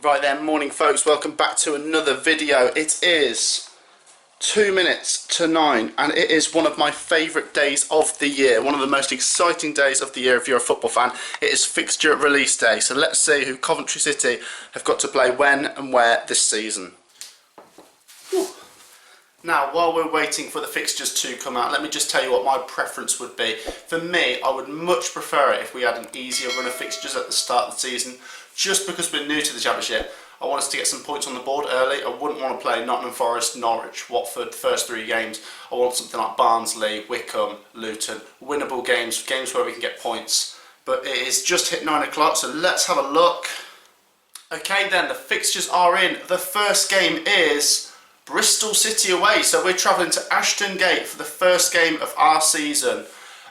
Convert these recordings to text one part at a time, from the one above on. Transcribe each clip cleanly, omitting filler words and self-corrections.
Right then, morning folks, welcome back to another video. It is 2 minutes to 9 and it is one of my favourite days of the year, one of the most exciting days of the year if you're a football fan. It is fixture release day, so let's see who Coventry City have got to play when and where this season. Whew. Now, while we're waiting for the fixtures to come out, let me just tell you what my preference would be. For me, I would much prefer it if we had an easier run of fixtures at the start of the season. Just because we're new to the Championship, I want us to get some points on the board early. I wouldn't want to play Nottingham Forest, Norwich, Watford, first 3 games. I want something like Barnsley, Wycombe, Luton, winnable games, games where we can get points. But it is just hit 9 o'clock, so let's have a look. Okay then, the fixtures are in. The first game is Bristol City away, so we're travelling to Ashton Gate for the first game of our season.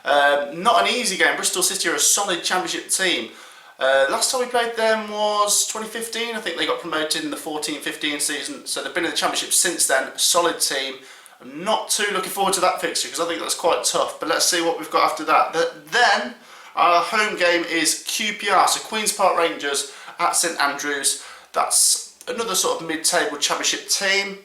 Not an easy game. Bristol City are a solid Championship team. Last time we played them was 2015. I think they got promoted in the 14-15 season, so they've been in the Championship since then. A solid team. I'm not too looking forward to that fixture because I think that's quite tough, but let's see what we've got after that. Then our home game is QPR, so Queen's Park Rangers at St Andrews. That's another sort of mid-table Championship team.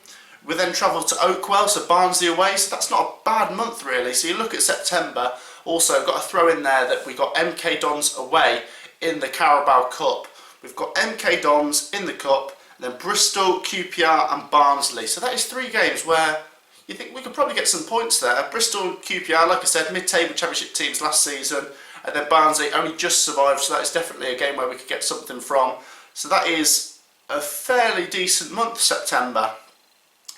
We then travel to Oakwell, so Barnsley away, so that's not a bad month really. So you look at September. Also got to throw in there that we got MK Dons away in the Carabao Cup. We've got MK Dons in the Cup, and then Bristol, QPR and Barnsley. So that is 3 games where you think we could probably get some points there. Bristol and QPR, like I said, mid-table Championship teams last season, and then Barnsley only just survived, so that is definitely a game where we could get something from. So that is a fairly decent month, September.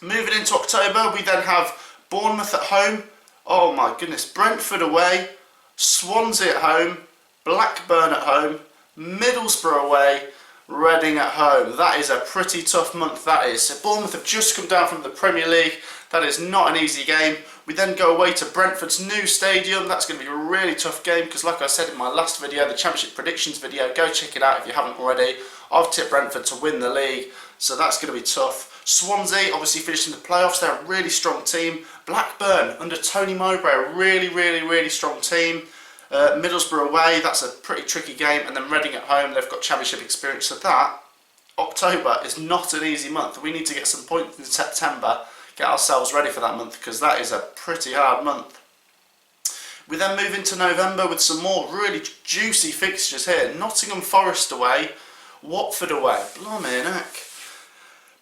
Moving into October, we then have Bournemouth at home. Oh my goodness, Brentford away, Swansea at home, Blackburn at home, Middlesbrough away, Reading at home. That is a pretty tough month, that is. So Bournemouth have just come down from the Premier League. That is not an easy game. We then go away to Brentford's new stadium. That's going to be a really tough game because, like I said in my last video, the Championship predictions video, go check it out if you haven't already. I've tipped Brentford to win the league, so that's going to be tough. Swansea obviously finished in the playoffs. They're a really strong team. Blackburn under Tony Mowbray, a really strong team. Middlesbrough away, that's a pretty tricky game, and then Reading at home, they've got Championship experience. So that, October, is not an easy month. We need to get some points in September, get ourselves ready for that month, because that is a pretty hard month. We then move into November with some more really juicy fixtures here. Nottingham Forest away, Watford away, blimey heck.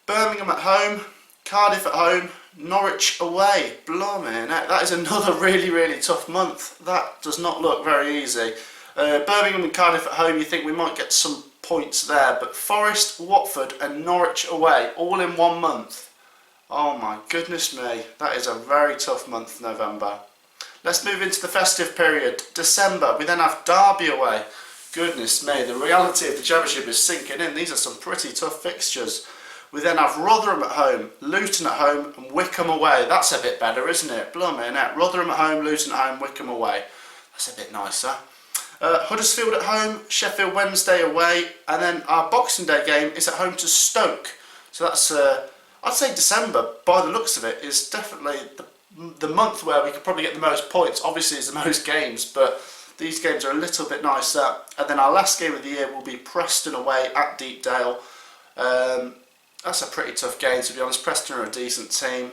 Birmingham at home, Cardiff at home, Norwich away, blimey, that is another really tough month. That does not look very easy. Birmingham and Cardiff at home, you think we might get some points there, but Forest, Watford and Norwich away, all in 1 month. Oh my goodness me, that is a very tough month, November. Let's move into the festive period. December, we then have Derby away. Goodness me, the reality of the Championship is sinking in. These are some pretty tough fixtures. We then have Rotherham at home, Luton at home and Wycombe away. That's a bit better, isn't it? Blimey, Rotherham at home, Luton at home, Wycombe away. That's a bit nicer. Huddersfield at home, Sheffield Wednesday away, and then our Boxing Day game is at home to Stoke. So that's, I'd say December, by the looks of it, is definitely the month where we could probably get the most points. Obviously it's the most games, but these games are a little bit nicer. And then our last game of the year will be Preston away at Deepdale. That's a pretty tough game, to be honest. Preston are a decent team.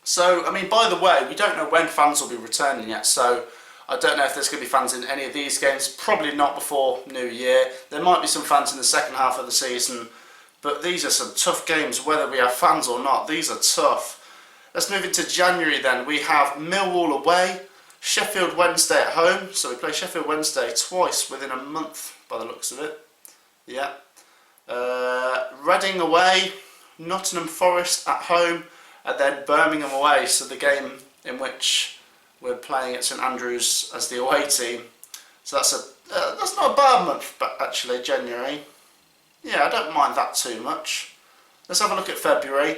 So, I mean, by the way, we don't know when fans will be returning yet, so I don't know if there's going to be fans in any of these games. Probably not before New Year. There might be some fans in the second half of the season, but these are some tough games, whether we have fans or not. These are tough. Let's move into January then. We have Millwall away, Sheffield Wednesday at home. So we play Sheffield Wednesday twice within a month, by the looks of it. Yeah. Reading away, Nottingham Forest at home, and then Birmingham away. So the game in which we're playing at St Andrews as the away team. So that's not a bad month, but actually January. Yeah, I don't mind that too much. Let's have a look at February.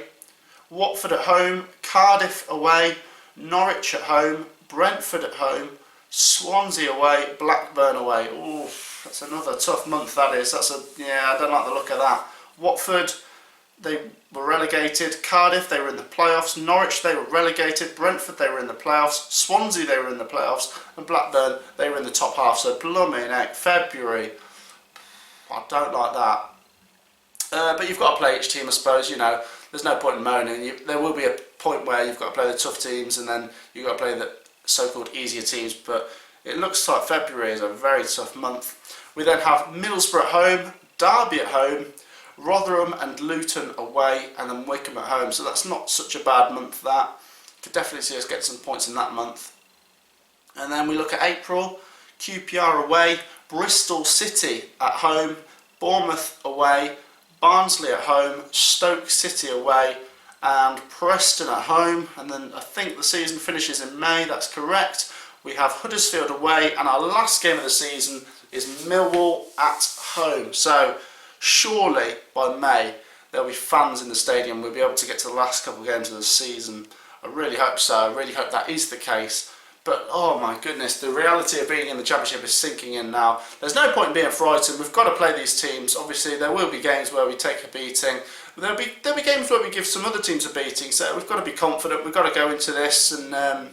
Watford at home, Cardiff away, Norwich at home, Brentford at home, Swansea away, Blackburn away. Ooh, that's another tough month, that is. Yeah, I don't like the look of that. Watford, they were relegated. Cardiff, they were in the playoffs. Norwich, they were relegated. Brentford, they were in the playoffs. Swansea, they were in the playoffs. And Blackburn, they were in the top half. So, blooming heck, February. I don't like that. But you've got to play each team, I suppose. You know, there's no point in moaning. There will be a point where you've got to play the tough teams, and then you've got to play the so-called easier teams. But it looks like February is a very tough month. We then have Middlesbrough at home, Derby at home, Rotherham and Luton away, and then Wycombe at home. So that's not such a bad month, that. Could definitely see us get some points in that month. And then we look at April, QPR away, Bristol City at home, Bournemouth away, Barnsley at home, Stoke City away, and Preston at home. And then I think the season finishes in May, that's correct. We have Huddersfield away, and our last game of the season is Millwall at home. So surely by May there'll be fans in the stadium. We'll be able to get to the last couple of games of the season. I really hope so. I really hope that is the case. But oh my goodness, the reality of being in the Championship is sinking in now. There's no point in being frightened. We've got to play these teams. Obviously there will be games where we take a beating. There'll be games where we give some other teams a beating. So we've got to be confident. We've got to go into this and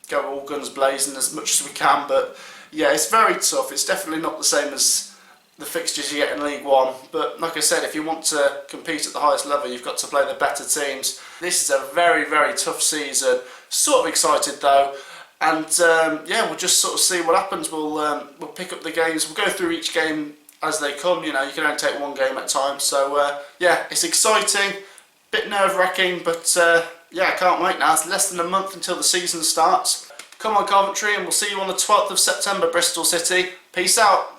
go all guns blazing as much as we can. But yeah, it's very tough. It's definitely not the same as the fixtures you get in League One. But like I said, if you want to compete at the highest level, you've got to play the better teams. This is a very, very tough season. Sort of excited though. And yeah, we'll just sort of see what happens. We'll pick up the games. We'll go through each game as they come. You know, you can only take one game at a time. So yeah, it's exciting. Bit nerve-wracking, but yeah, I can't wait now. It's less than a month until the season starts. Come on, Coventry, and we'll see you on the 12th of September, Bristol City. Peace out.